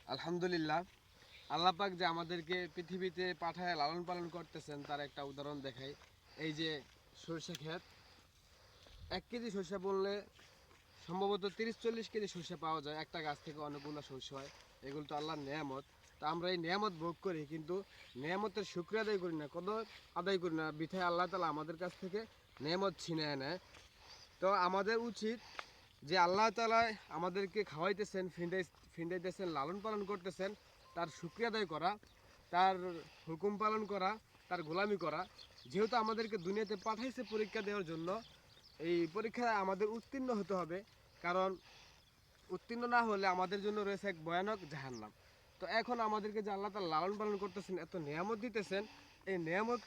আলহামদুলিল্লাহ, আল্লাহ পাক যে আমাদেরকে পৃথিবীতে পাঠায় লালন পালন করতেছেন তার একটা উদাহরণ দেখাই। এই যে সরষে ক্ষেত, 1 কেজি সরষে বললে সম্ভবত 30-40 কেজি সরষে পাওয়া যায়। একটা গাছ থেকে অনেকগুলো সরষে হয়। এগুলো তো আল্লাহর নেয়ামত। তা আমরা এই নেয়ামত ভোগ করি, কিন্তু নেয়ামতের শুকরিয়া আদায় করি না, কদর আদায় করি না। বিধায় আল্লাহ তাআলা আমাদের কাছ থেকে নেয়ামত ছিনিয়ে নেয়। তো আমাদের উচিত যে আল্লাহ তাআলা আমাদেরকে খাওয়াইতেছেন, ফিন্দাইতেছেন, লালন পালন করতেছেন, তার শুকরিয়া আদায় করা, তার হুকুম পালন করা, তার গোলামি করা। যেহেতু আমাদেরকে দুনিয়াতে পাঠাইছে পরীক্ষা দেওয়ার জন্য, এই পরীক্ষায় আমাদের উত্তীর্ণ হতে হবে। কারণ উত্তীর্ণ না হলে আমাদের জন্য রয়েছে এক ভয়ানক জাহান্নাম। তো এখন আমাদেরকে যে আল্লাহ তাআলা লালন পালন করতেছেন, এত নিয়ামত দিতেছেন, এই নিয়ামত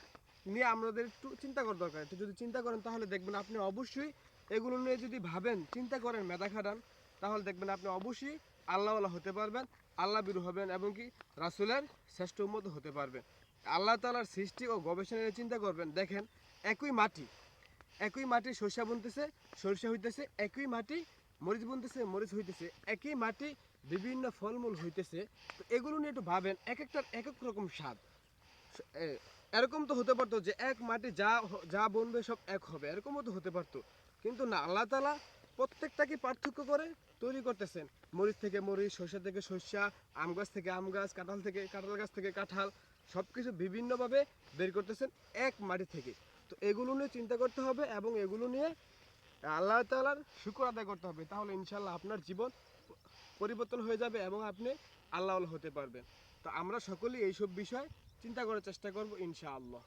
নিয়ে আমাদের একটু চিন্তা করা দরকার। একটু যদি চিন্তা করেন তাহলে দেখবেন আপনি অবশ্যই এগুলো নিয়ে যদি ভাবেন, চিন্তা করেন, মেধা খাটান, তাহলে দেখবেন আপনি অবশ্যই আল্লাহওয়ালা হতে পারবেন, আল্লাহ বিরু হবেন এবং কি রাসূলের শ্রেষ্ঠ উম্মত হতে পারবেন। আল্লাহ তাআলার সৃষ্টি ও গবেষণা নিয়ে চিন্তা করবেন। দেখেন, একই মাটি, একই মাটি সরিষা বুনতেছে, সরিষা হইতেছে, একই মাটি মরিচ বুনতেছে, মরিচ হইতেছে, একই মাটি বিভিন্ন ফলমূল হইতেছে। তো এগুলো নিয়ে একটু ভাবেন, এক একটার এক এক রকম স্বাদ। এরকম তো হতে পারতো যে এক মাটি যা বনবে সব এক হবে, এরকমও তো হতে পারতো। কিন্তু না, আল্লাহ তাআলা প্রত্যেকটাকে পার্থক্য করে তৈরি করতেছেন। মরিচ থেকে মরিচ, সরষা থেকে সরষা, আম গাছ থেকে আম গাছ, কাঁঠাল থেকে কাঁঠাল গাছ থেকে কাঁঠাল, সব কিছু বিভিন্নভাবে বের করতেছেন এক মাটি থেকে। তো এগুলো নিয়ে চিন্তা করতে হবে এবং এগুলো নিয়ে আল্লাহ তাআলার শুকর আদায় করতে হবে। তাহলে ইনশাল্লাহ আপনার জীবন পরিবর্তন হয়ে যাবে এবং আপনি আল্লাহওয়ালা হতে পারবেন। তো আমরা সকলেই এইসব বিষয় চিন্তা করার চেষ্টা করব ইনশাআল্লাহ।